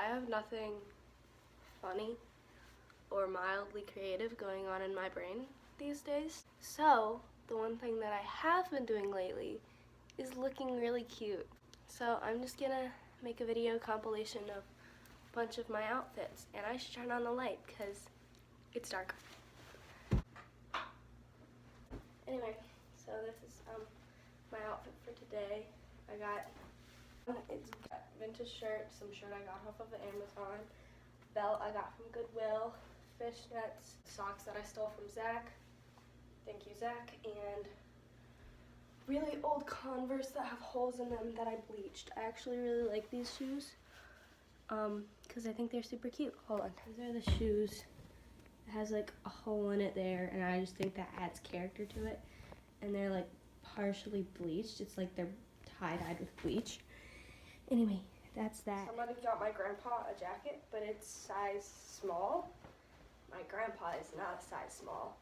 have nothing funny or mildly creative going on in my brain these days. So the one thing that I have been doing lately is looking really cute. So I'm just gonna make a video compilation of a bunch of my outfits, and I should turn on the light because it's dark. Anyway, so this is my outfit for today. It's got vintage shirt, some shirt I got off of Amazon, belt I got from Goodwill, fishnets, socks that I stole from Zach. Thank you, Zach. And really old Converse that have holes in them that I bleached. I actually really like these shoes because I think they're super cute. Hold on. These are the shoes. It has like a hole in it there, and I just think that adds character to it. And they're like partially bleached. It's like they're tie-dyed with bleach. Anyway, that's that. Somebody got my grandpa a jacket, but it's size small. My grandpa is not a size small.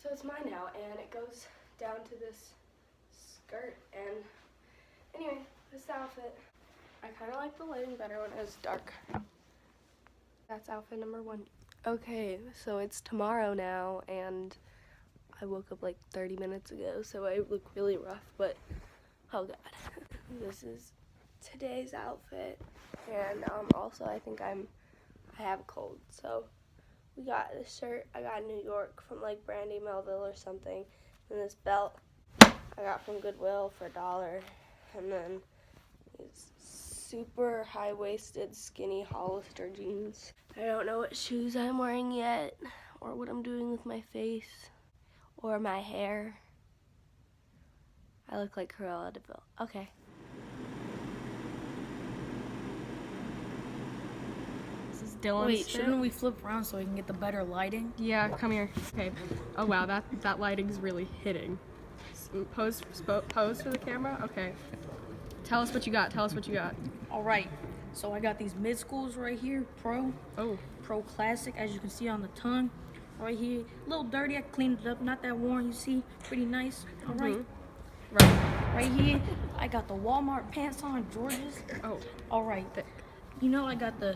So it's mine now, and it goes down to this skirt. And anyway, this is the outfit. I kind of like the lighting better when it's dark. That's outfit number 1. Okay, so it's tomorrow now, and I woke up like 30 minutes ago, so I look really rough, but oh god. This is today's outfit, and also I think I have a cold, so we got this shirt I got in New York from like Brandy Melville or something, and this belt I got from Goodwill for $1, and then these super high-waisted skinny Hollister jeans. I don't know what shoes I'm wearing yet, or what I'm doing with my face or my hair. I look like Cruella de Vil. Okay. This is Dylan's Wait, fit. shouldn't we flip around so we can get the better lighting? Yeah, come here. Okay. Oh wow, that lighting's really hitting. Pose for the camera. Okay. Tell us what you got. Tell us what you got. All right, so I got these mid-schools right here, Pro Classic, as you can see on the tongue. Right here, a little dirty, I cleaned it up, not that worn, you see, pretty nice. All right. Right here, I got the Walmart pants on, George's. Oh. All right. You know I got the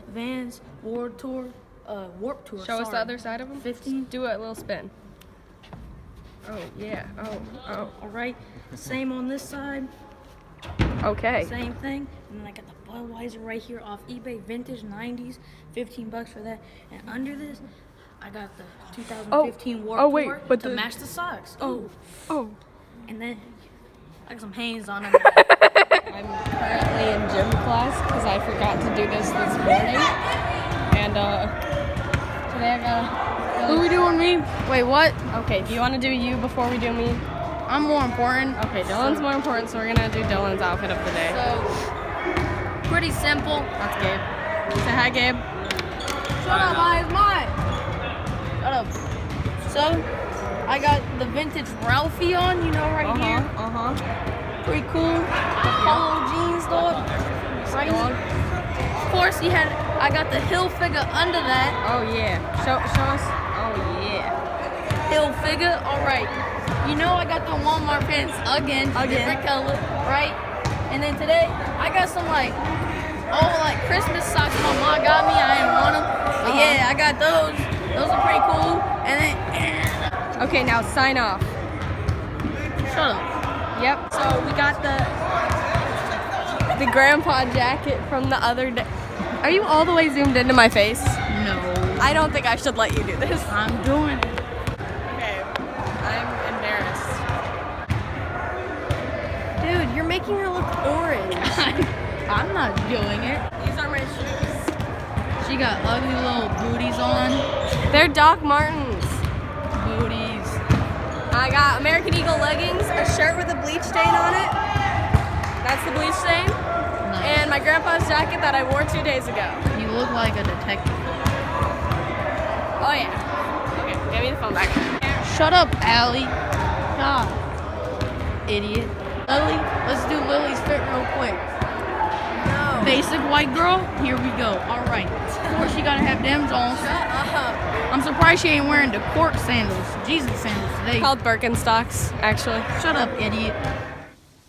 Vans Warped Tour. Show us the other side of them. 15. Do a little spin. Oh yeah. Oh. All right. Same on this side. Okay. Same thing. And then I got the Budweiser right here off eBay, vintage 90s, $15 for that. And under this, I got the 2015 Warped Tour to match the socks. Oh. And then I got some Hanes on them. I'm currently in gym class because I forgot to do this morning. And today I gotta... Who we doing, me? Wait, what? Okay, do you want to do you before we do me? I'm more important. Okay, Dylan's more important, so we're gonna do Dylan's outfit of the day. So, pretty simple. That's Gabe. Say hi, Gabe. Shut up, eyes mine. Shut up. So, I got the vintage Ralphie on, you know, right here. Pretty cool. The polo jeans, dog. Right here. Of course, I got the Hill figure under that. Oh yeah. Show us. Oh yeah. Hill figure. All right. You know I got the Walmart pants again, different color, right? And then today I got some like Christmas socks my mom got me. I didn't want them, but yeah, I got those. Those are pretty cool. And then okay, now sign off. Shut up. Yep. So we got the grandpa jacket from the other day. Are you all the way zoomed into my face? No. I don't think I should let you do this. I'm doing it. Okay. I'm embarrassed. Dude, you're making her look orange. I'm not doing it. These are my shoes. She got ugly little booties on. They're Doc Martens. Booties. I got American Eagle leggings, a shirt with a bleach stain on it. That's the bleach stain. Nice. And my grandpa's jacket that I wore 2 days ago. You look like a detective. Oh yeah. Okay, give me the phone back. Shut up, Allie. God. Idiot. Lily, let's do Lily's fit real quick. No. Basic white girl, here we go. All right. Of course, she gotta have them on. Shut up. I'm surprised she ain't wearing the court sandals, Jesus sandals today. Called Birkenstocks, actually. Shut up, idiot.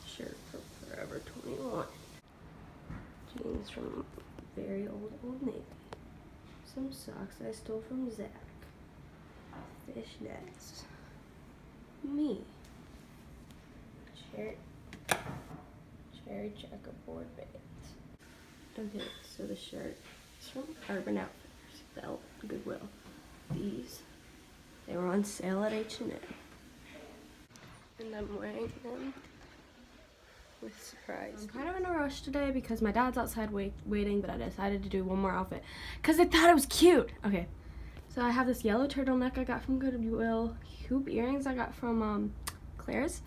Shirt from Forever 21. Jeans from very old Old Navy. Some socks I stole from Zach. Fishnets. Me. Cherry checkerboard pants. Okay, so the shirt is from Urban Outfitters. Belt, Goodwill. These, they were on sale at H&M. And I'm wearing them with surprise. I'm kind of in a rush today because my dad's outside waiting, but I decided to do one more outfit because I thought it was cute. Okay, so I have this yellow turtleneck I got from Goodwill, hoop earrings I got from Claire's,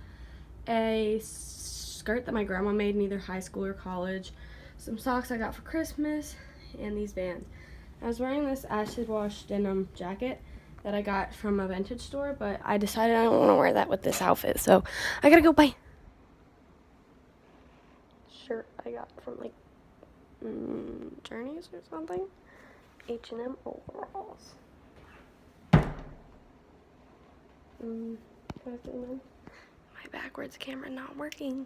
a skirt that my grandma made in either high school or college, some socks I got for Christmas, and these Vans. I was wearing this acid wash denim jacket that I got from a vintage store, but I decided I don't want to wear that with this outfit, so I gotta go buy. Shirt I got from like Journeys or something. H&M overalls. My backwards camera not working.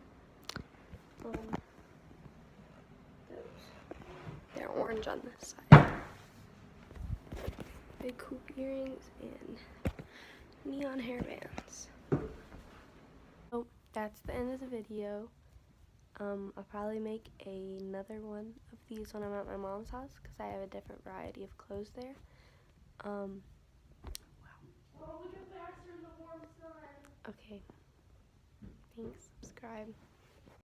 They're orange on this side. Big hoop earrings and neon hairbands. So that's the end of the video. I'll probably make another one of these when I'm at my mom's house because I have a different variety of clothes there. Wow. Oh, we get faster in the warm sun. Okay. Thanks. Subscribe.